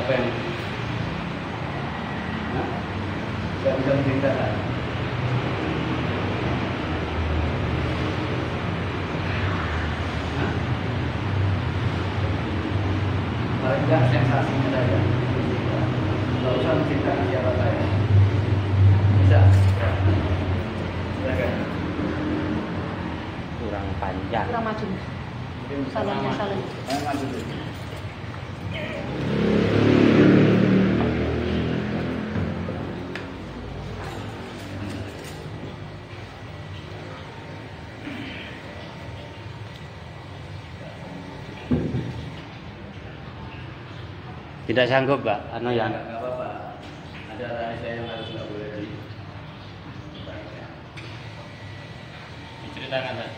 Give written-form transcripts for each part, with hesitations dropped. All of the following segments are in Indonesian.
Apa yang nggak bisa menceritakan? Paling nggak sensasinya saja. Nggak usah menceritakan siapa saya. Bisa? Silakan. Kurang panjang. Kurang maju. Salonnya. Ayo maju dulu. Tidak sanggup, Pak. Anu yang Nggak apa-apa. Ada rahasia yang harus nggak boleh di. Diceritakan, Pak.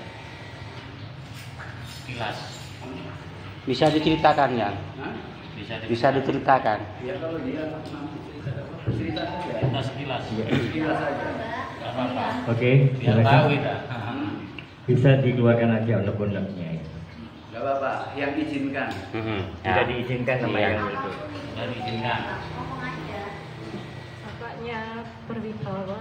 Kilas. bisa diceritakan ya? Hah? Bisa diceritakan. Ya kalau dia mampu cerita saja. Cerita sekilas. Sekilas saja. Nggak apa-apa. Oke, Biar silakan. tahu kita. Bisa dikeluarkan aja unek-uneknya. Nggak apa-apa. Yang izinkan. Tidak diizinkan sama Iya. yang itu. Sudah diizinkan. Bapaknya berwibawa.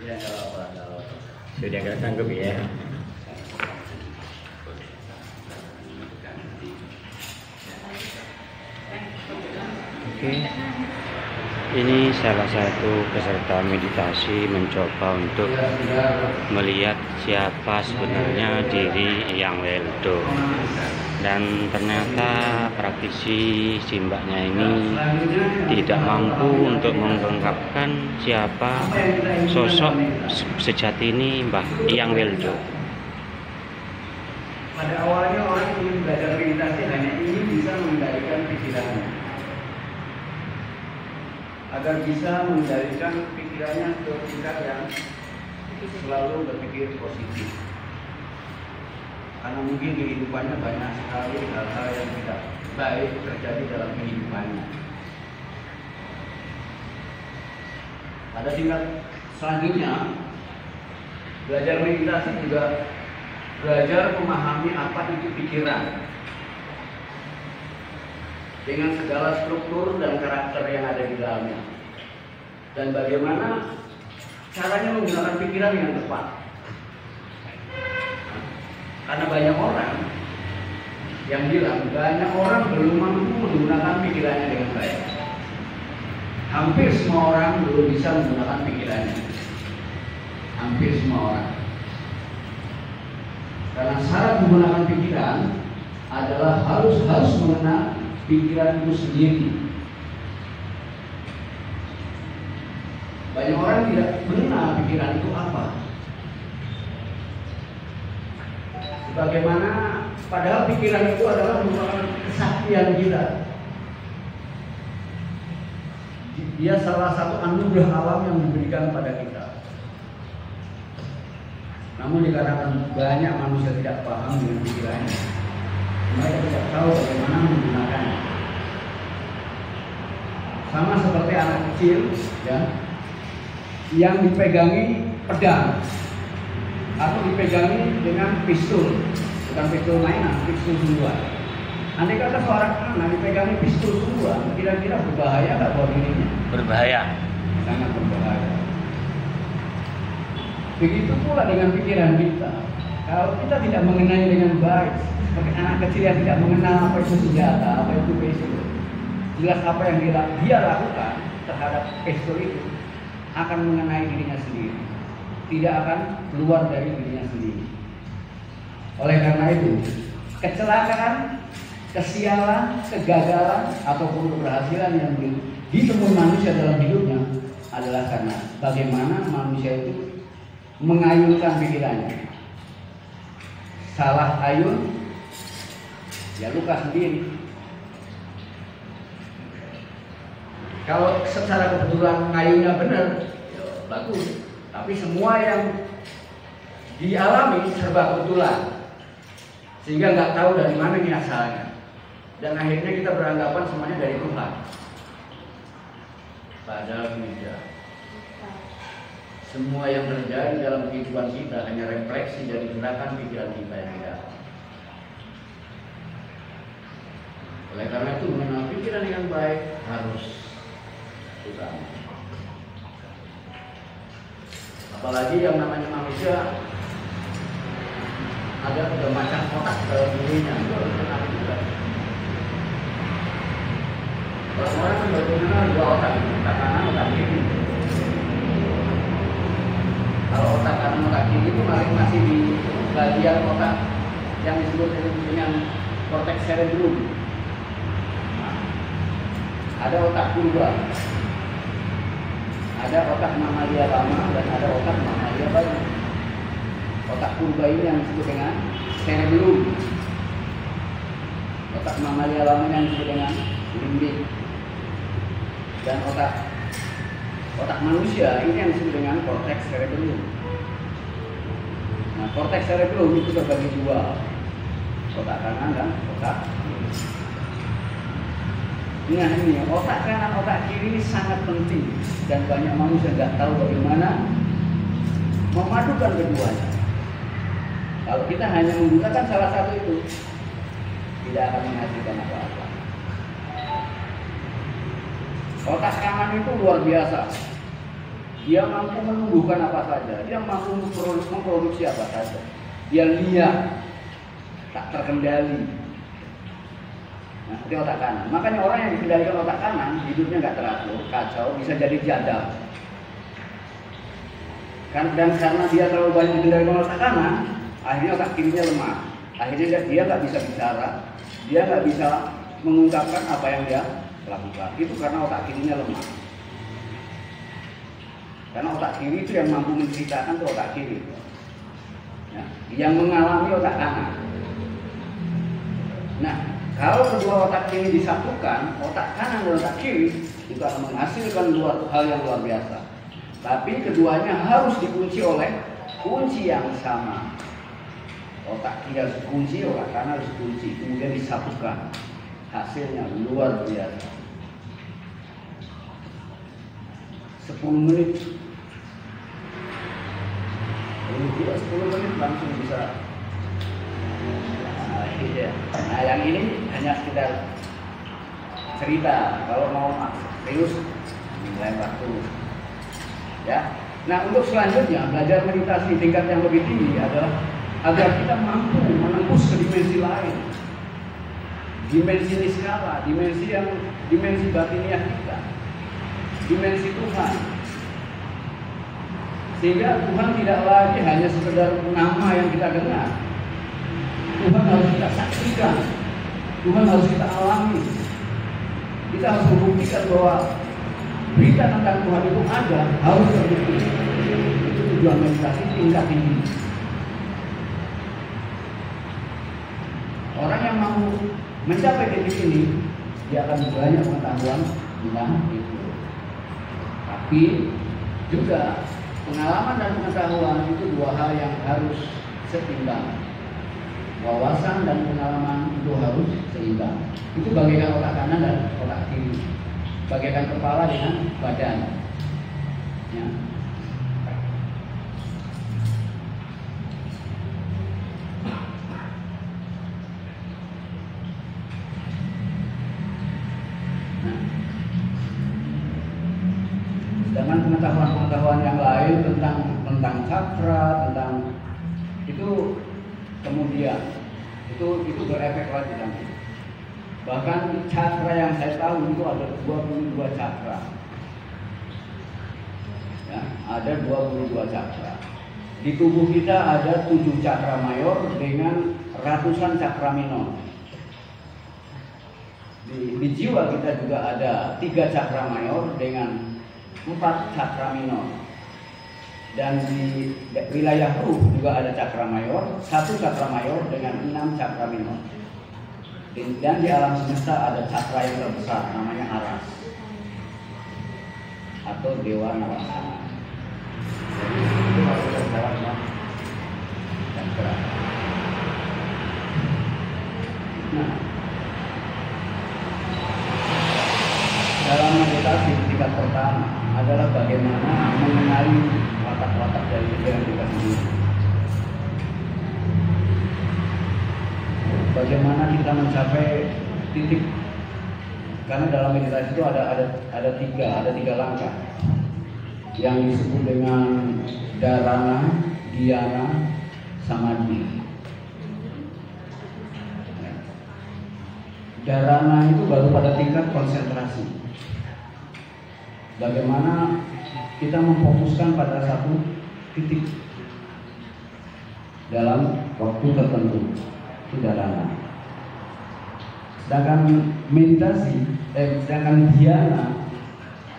Ya nggak apa-apa. Nggak apa-apa. Sudah nggak sanggup ya. Oke. Ini salah satu peserta meditasi mencoba untuk melihat siapa sebenarnya diri Yang Weldo. Dan ternyata praktisi simbaknya ini tidak mampu untuk mengungkapkan siapa sosok sejati ini Mbah Yang Weldo. Pada awalnya orang ingin belajar meditasi hanya ingin bisa mengendalikan pikirannya, agar bisa mengendalikan pikirannya ke tingkat yang selalu berpikir positif. Karena mungkin kehidupannya banyak sekali hal-hal yang tidak baik terjadi dalam kehidupannya. Pada tingkat selanjutnya, belajar meditasi juga belajar memahami apa itu pikiran dengan segala struktur dan karakter yang ada di dalamnya, dan bagaimana caranya menggunakan pikiran yang tepat. Karena banyak orang yang bilang banyak orang belum mampu menggunakan pikirannya dengan baik. Hampir semua orang belum bisa menggunakan pikirannya. Hampir semua orang. Karena syarat menggunakan pikiran adalah harus mengenal pikiran itu sendiri. Banyak orang tidak mengenal pikiran itu apa. Bagaimana padahal pikiran itu adalah merupakan kesaktian kita. Dia salah satu anugerah alam yang diberikan pada kita. Namun dikarenakan banyak manusia tidak paham dengan pikirannya, mereka tidak tahu bagaimana menggunakannya. Sama seperti anak kecil, ya, yang dipegangi pedang atau dipegangi dengan pistol, bukan pistol mainan, pistol sungguhan. Andai kata seorang anak dipegangi pistol sungguhan, kira-kira berbahaya nggak buat dirinya? Berbahaya. Sangat berbahaya. Begitu pula dengan pikiran kita. Kalau kita tidak mengenalnya dengan baik, seperti anak kecil yang tidak mengenal apa itu senjata, apa itu pistol, jelas apa yang dia lakukan terhadap pistol itu akan mengenai dirinya sendiri, tidak akan keluar dari dirinya sendiri. Oleh karena itu, kecelakaan, kesialan, kegagalan ataupun keberhasilan yang ditemui manusia dalam hidupnya adalah karena bagaimana manusia itu mengayunkan pikirannya. Salah ayun, ya luka sendiri. Kalau secara kebetulan ngayunnya benar, ya bagus. Tapi semua yang dialami serba kebetulan, sehingga nggak tahu dari mana ini asalnya. Dan akhirnya kita beranggapan semuanya dari Tuhan. Padahal tidak. semua yang terjadi dalam kehidupan kita hanya refleksi dari gerakan pikiran kita yang ada. Oleh karena itu mengenal pikiran yang baik harus utama. Apalagi yang namanya manusia ada macam otak dalam dirinya, itu harus kenal juga. Orang-orang kan baru mengenal dua otak, otak kanan, otak kiri. Kalau otak kanan, otak kiri itu masih di bagian otak yang disebut dengan korteks cerebrum. Nah, ada otak purba, ada otak mamalia lama dan ada otak mamalia baru. Otak purba ini yang disebut dengan cerebrum. Otak mamalia lama yang disebut dengan limbik. Dan otak manusia ini yang disebut dengan korteks cerebrum. Nah, korteks cerebrum itu terbagi dua, otak kanan dan otak kiri. Nah ini otak kanan, otak kiri ini sangat penting dan banyak manusia nggak tahu bagaimana memadukan keduanya. Kalau kita hanya menggunakan salah satu itu, tidak akan menghasilkan apa-apa. Otak kanan itu luar biasa. Dia mampu menumbuhkan apa saja, dia mampu memproduksi apa saja. Dia liar, tak terkendali. Nah, itu otak kanan. Makanya orang yang dikendalikan otak kanan hidupnya nggak teratur, kacau, bisa jadi jadab. Dan karena dia terlalu banyak dikendalikan otak kanan, akhirnya otak kirinya lemah. Akhirnya dia nggak bisa bicara, dia nggak bisa mengungkapkan apa yang dia lakukan. Itu karena otak kirinya lemah. Karena otak kiri itu yang mampu menceritakan itu otak kiri. Ya, yang mengalami otak kanan. Nah, kalau kedua otak ini disatukan, otak kanan dan otak kiri, itu akan menghasilkan hal yang luar biasa. Tapi keduanya harus dikunci oleh kunci yang sama. Otak kiri harus dikunci, otak kanan harus dikunci, kemudian disatukan. Hasilnya luar biasa. 10 menit. Kalau tidak 10 menit langsung bisa. Nah, yang ini hanya sekedar cerita. Kalau mau serius, lain waktu. Ya. Nah, untuk selanjutnya belajar meditasi tingkat yang lebih tinggi adalah agar kita mampu menembus ke dimensi lain. Dimensi niskala, dimensi batiniah kita, dimensi Tuhan. Sehingga Tuhan tidak lagi hanya sekedar nama yang kita dengar. Tuhan harus kita saksikan, Tuhan harus kita alami. Kita harus membuktikan bahwa berita tentang Tuhan itu ada, harus terbukti. Itu tujuan meditasi tingkat tinggi. Orang yang mau mencapai titik ini, dia akan banyak pengetahuan tentang itu. Tapi juga pengalaman dan pengetahuan itu dua hal yang harus seimbang. Wawasan dan pengalaman itu harus seimbang. Itu bagaikan otak kanan dan otak kiri, bagaikan kepala dengan badan. Ya. Sedangkan pengetahuan-pengetahuan yang lain tentang cakra, tentang itu kemudian itu berefek lagi nanti. Bahkan cakra yang saya tahu itu ada 22 cakra. Ya, ada 22 cakra. Di tubuh kita ada 7 cakra mayor dengan ratusan cakra minor. Di jiwa kita juga ada 3 cakra mayor dengan 4 cakra minor. Dan di wilayah ruh juga ada cakra mayor, 1 cakra mayor dengan 6 cakra minor. Dan di alam semesta ada cakra yang terbesar namanya Aras atau Dewa Nawasana. Jadi itu adalah dalamnya cakra. Nah, dalam meditasi tingkat pertama adalah bagaimana mengenali watak-watak dari pikiran kita sendiri. Bagaimana kita mencapai titik? Karena dalam meditasi itu ada tiga langkah yang disebut dengan dharana, dhyana, samadhi. Dharana itu baru pada tingkat konsentrasi. Bagaimana kita memfokuskan pada satu titik dalam waktu tertentu, itu dharana. Sedangkan dhyana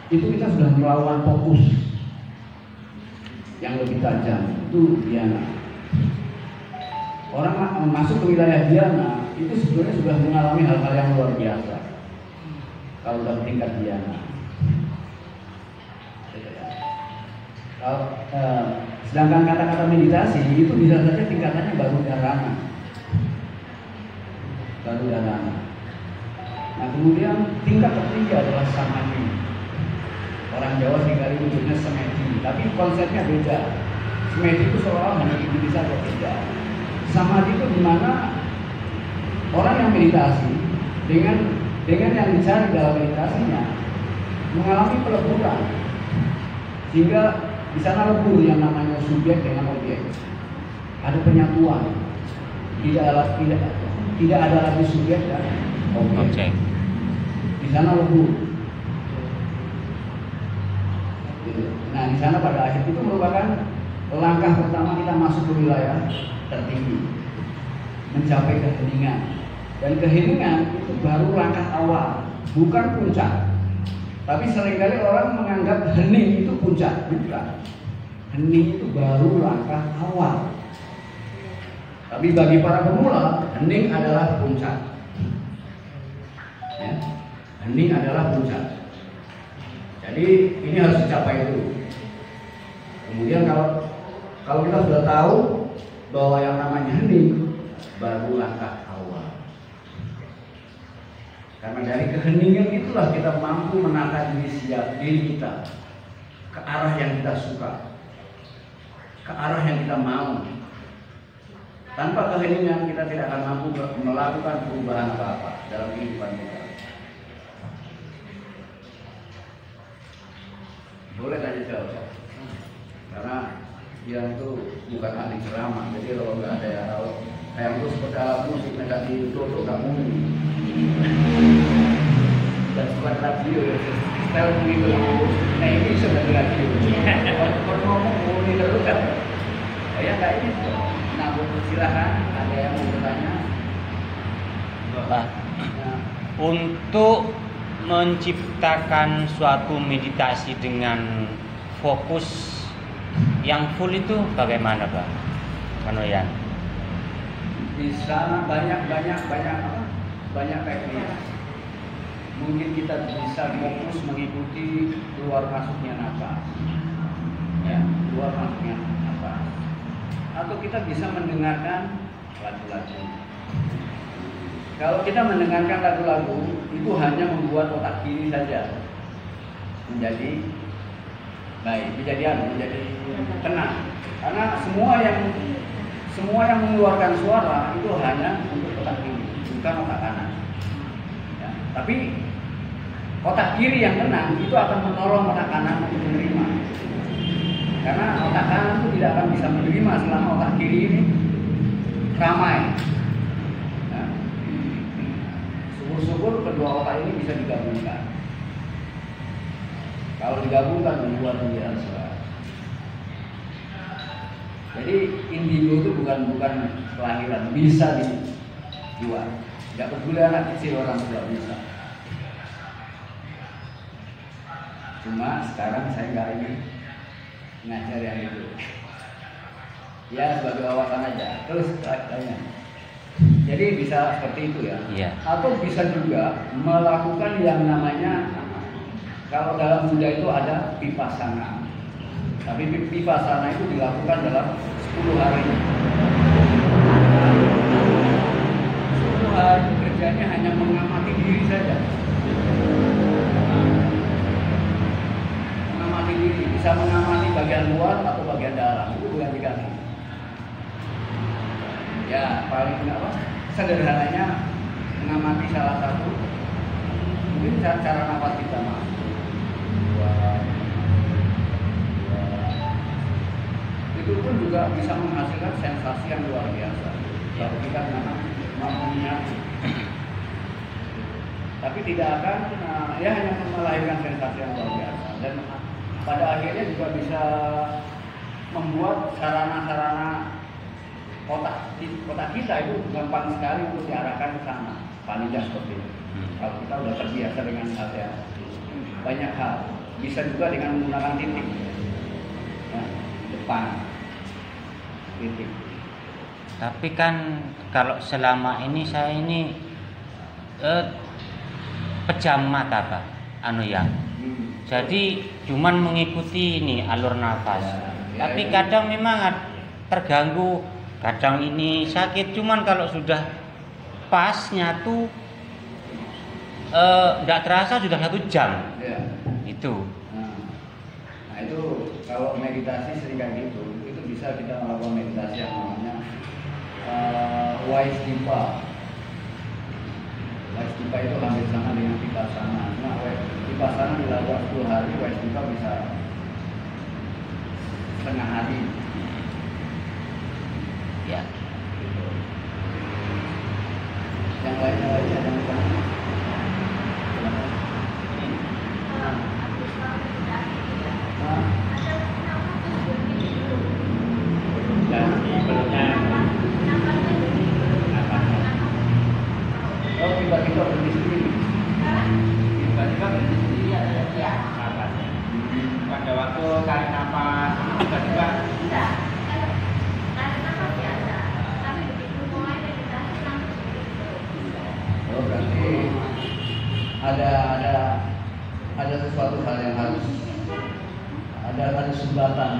itu kita sudah melakukan fokus yang lebih tajam, itu dhyana. Orang masuk ke wilayah dhyana itu sebenarnya sudah mengalami hal-hal yang luar biasa kalau dalam tingkat dhyana. Sedangkan kata-kata meditasi itu bisa saja tingkatannya baru dharana. Nah kemudian tingkat ketiga adalah samadhi. Orang Jawa seringkali menyebutnya semedi, tapi konsepnya beda. Semedi itu seolah hanya itu saja, tidak. Samadhi itu dimana orang yang meditasi dengan yang dicari dalam meditasinya mengalami peleburan, sehingga di sana lebur yang namanya subjek dengan objek. Ada penyatuan, tidak ada lagi subjek dan objek. Di sana lebur. Nah, di sana pada akhir itu merupakan langkah pertama kita masuk ke wilayah tertinggi, mencapai keheningan. Dan keheningan itu baru langkah awal, bukan puncak. Tapi seringkali orang menganggap hening itu puncak, bukan. Hening itu baru langkah awal. Tapi bagi para pemula, hening adalah puncak. Ya, hening adalah puncak. Jadi ini harus dicapai dulu. Kemudian kalau kita sudah tahu bahwa yang namanya hening baru langkah awal. Karena dari keheningan itulah kita mampu menata diri kita ke arah yang kita suka, ke arah yang kita mau. Tanpa keheningan kita tidak akan mampu melakukan perubahan apa-apa dalam kehidupan kita. Boleh tanya jawab, karena dia itu bukan ahli ceramah, jadi kalau nggak ada yang tahu, kayak itu seperti alat musik negatif itu nggak mungkin. Dan bukan radio ya, saya begitu. Nah ini sudah radio. Kalau ngomong murni terus kan, ya nggak ini. Nah, silakan ada yang mau bertanya. Pak, untuk menciptakan suatu meditasi dengan fokus yang full itu bagaimana, Pak Manoyan? Bisa banyak teknik. Mungkin kita bisa fokus mengikuti keluar masuknya nafas, ya, keluar masuknya nafas. Atau kita bisa mendengarkan lagu-lagu. Kalau kita mendengarkan lagu-lagu itu hanya membuat otak kiri saja menjadi baik, menjadi tenang. Karena semua yang mengeluarkan suara itu hanya untuk otak kiri, bukan otak kanan. Ya, tapi otak kiri yang tenang itu akan menolong otak kanan untuk menerima. Karena otak kanan itu tidak akan bisa menerima selama otak kiri ini ramai. Syukur-syukur kedua otak ini bisa digabungkan. Kalau digabungkan luar biasa. Jadi indigo itu bukan kelahiran, bisa dijual. Tidak peduli anak kecil orang tua bisa. Cuma sekarang saya nggak ingin ngajar yang itu. Ya sebagai wawasan aja. Terus tanya. Jadi bisa seperti itu ya. Iya. Atau bisa juga melakukan yang namanya, kalau dalam Buddha itu ada vipassana. Tapi vipassana itu dilakukan dalam 10 hari. 10 hari kerjanya hanya mengamati diri saja. Mengamati diri. bisa mengamati bagian luar atau bagian dalam, itu bukan dikasih. Ya paling apa? Sederhananya mengamati salah satu, mungkin cara nafas kita masuk, itu pun juga bisa menghasilkan sensasi yang luar biasa. Kalau kita memang mampu menyatu, tapi tidak akan ya hanya melahirkan sensasi yang luar biasa, dan pada akhirnya juga bisa membuat sarana-sarana otak kita itu gampang sekali untuk diarahkan ke sana, panitia seperti itu. Kalau kita udah terbiasa dengan hal yang banyak hal, bisa juga dengan menggunakan titik, depan titik. Tapi kan kalau selama ini saya ini pejam mata, Pak, jadi cuman mengikuti ini alur nafas. Tapi kadang memang terganggu, kadang ini sakit. Cuman kalau sudah pas nyatu, tidak terasa sudah 1 jam. Itu. Nah itu kalau meditasi sering kayak gitu, itu bisa kita melakukan meditasi yang namanya Vaisdipa. Vaisdipa itu hampir sama dengan Vipassana. Nah, Vipassana dilakukan 10 hari, Vaisdipa bisa setengah hari. Ya. Yang lainnya ada bukan? Tiba-tiba berhenti sendiri. Tiba-tiba berhenti sendiri ada napasnya. Pada waktu tarik napas, tiba-tiba tidak. Tarik napas biasa, tapi begitu mulai meditasi langsung begitu. Oh berarti ada sesuatu hal yang harus ada sumbatan.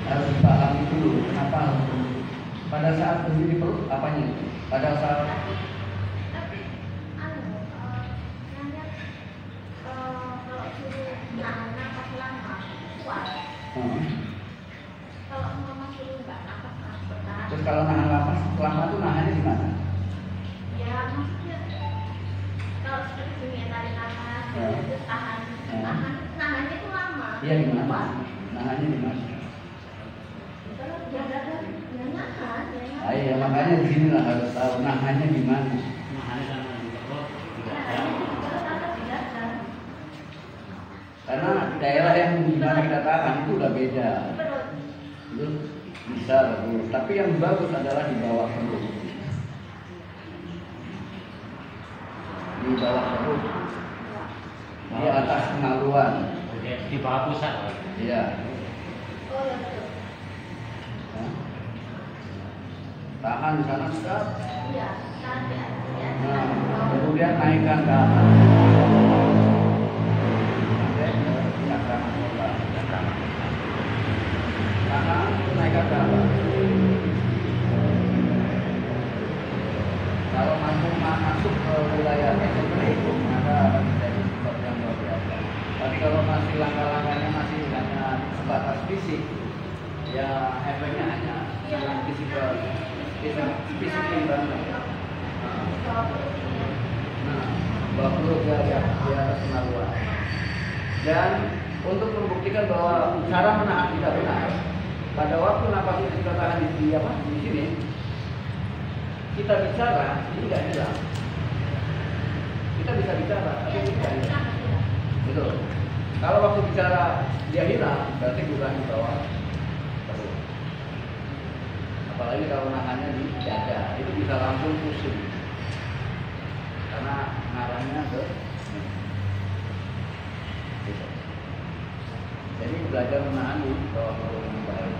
Harus dipahami dulu kenapa pada saat berdiri perut apanya itu? Pada saat tapi kalau suruh nafas lama kuat. Kalau mau suruh nggak nafas berat. Terus kalau nahan nafas lama itu nahannya di mana? Ya maksudnya kalau seperti dunia tarik nafas terus nahannya itu lama. Iya di mana? Nahannya di mana? Iya makanya di sini lah harus tahu nahannya di mana. Karena daerah yang dimana kita tahan itu udah beda. Itu bisa bagus. Tapi yang bagus adalah di bawah perut. Di bawah perut. Di atas kemaluan. Di bawah pusat. Iya. Tahan di sana stop. Iya, tahan di atas. Nah, kemudian naikkan ke atas. Tahan, naikkan ke atas. Kalau mampu masuk ke wilayah itu, maka menjadi sesuatu yang luar biasa. Tapi kalau masih langkah-langkahnya masih hanya sebatas fisik, ya efeknya hanya dengan fisikal. Fisik banget. Nah, baru dia kemaluan. Dan untuk membuktikan bahwa cara menahan kita benar, pada waktu napas itu kita tahan di sini, kita bicara, ini nggak hilang. Kita bisa bicara, tapi tidak hilang. Betul. Kalau waktu bicara dia hilang, berarti bukan di bawah. Apalagi kalau nahannya di dada, itu bisa langsung pusing karena ngarahnya ke gitu. Jadi belajar menahan di bawah perut yang baik.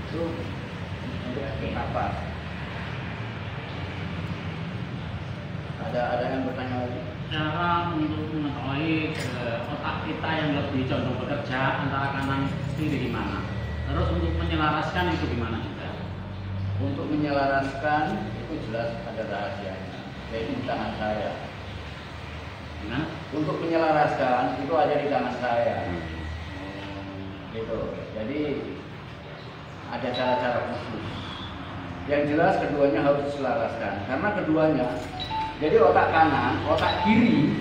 Itu untuk napas. Ada yang bertanya lagi? Cara untuk mengetahui otak kita yang lebih condong bekerja antara kanan kiri di mana. Terus untuk menyelaraskan itu gimana juga? Untuk menyelaraskan itu jelas ada rahasianya. yaitu di tangan saya. Gimana? Untuk menyelaraskan itu ada di tangan saya. Gitu. Jadi ada cara-cara khusus. Yang jelas keduanya harus diselaraskan karena keduanya. Jadi otak kanan, otak kiri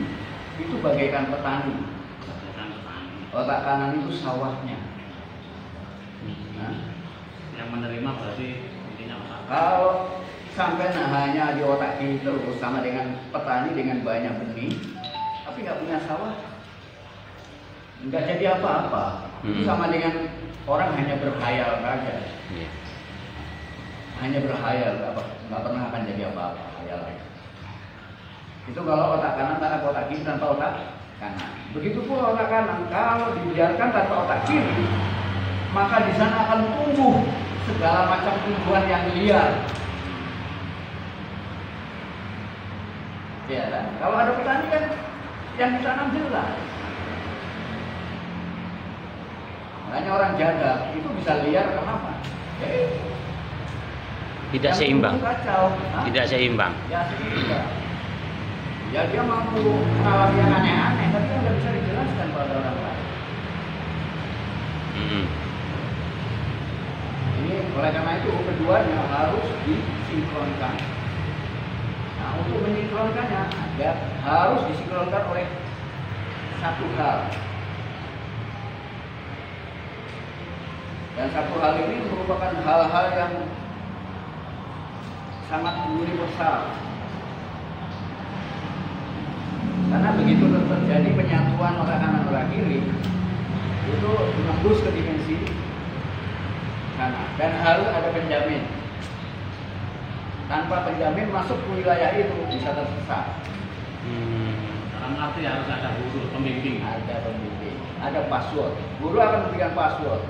itu bagaikan petani. Otak kanan itu sawahnya. Nah, Yang menerima berarti intinya otak. kalau sampai hanya di otak kiri terus sama dengan petani dengan banyak benih, tapi nggak punya sawah, nggak jadi apa-apa. Itu sama dengan orang hanya berkhayal saja, Iya. hanya berkhayal, nggak pernah akan jadi apa-apa khayalnya. Itu kalau otak kanan tanpa otak kiri tanpa otak kanan. Begitu pula otak kanan kalau dibiarkan tanpa otak kiri, maka di sana akan tumbuh segala macam tumbuhan yang liar. Ya kan? Kalau ada petani kan yang ditanam jelas. Makanya orang jadak itu bisa liar kenapa? Tidak Yang seimbang. tumbuh kacau. Hah? Tidak seimbang. Ya seimbang. Ya dia mampu mengalami yang aneh-aneh, tapi kan nggak bisa dijelaskan pada orang lain. Mm-mm. Ini oleh karena itu keduanya harus disinkronkan. Nah untuk mensinkronkannya harus disinkronkan oleh satu hal. Dan satu hal ini merupakan hal-hal yang sangat universal. Karena begitu terjadi penyatuan otak kanan otak kiri, itu menembus ke dimensi kanan dan harus ada penjamin. Tanpa penjamin masuk ke wilayah itu bisa tersesat. Dalam arti harus ada guru, pembimbing. Ada pembimbing, ada password. Guru akan memberikan password.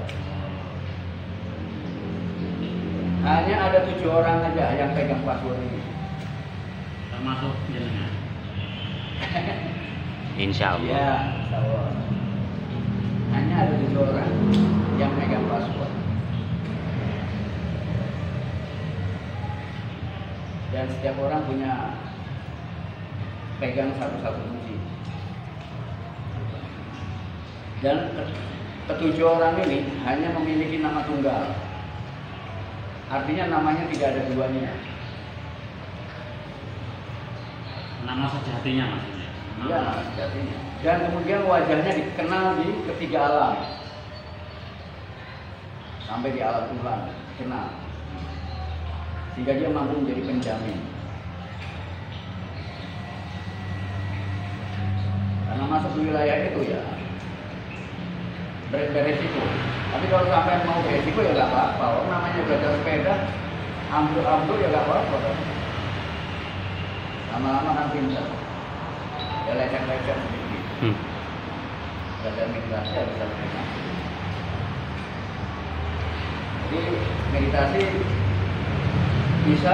Hanya ada 7 orang aja yang pegang password ini. Termasuk jenengan. Insya Allah. Ya, insya Allah. Hanya ada 7 orang yang pegang password. Dan setiap orang punya pegang satu-satu kunci. Dan ketujuh orang ini hanya memiliki nama tunggal. Artinya namanya tidak ada duanya. Nama sejatinya maksudnya. Iya, nama sejatinya. Dan kemudian wajahnya dikenal di ketiga alam. Sampai di alam Tuhan dikenal. Sehingga dia mampu menjadi penjamin. Karena masuk ke wilayah itu ya beresiko. Tapi kalau sampai mau beresiko ya nggak apa-apa. Orang namanya belajar sepeda, ambil ya nggak apa-apa. Lama-lama kan pintar. Ya lecet-lecet sedikit. Belajar meditasi ya bisa meditasi. Jadi meditasi bisa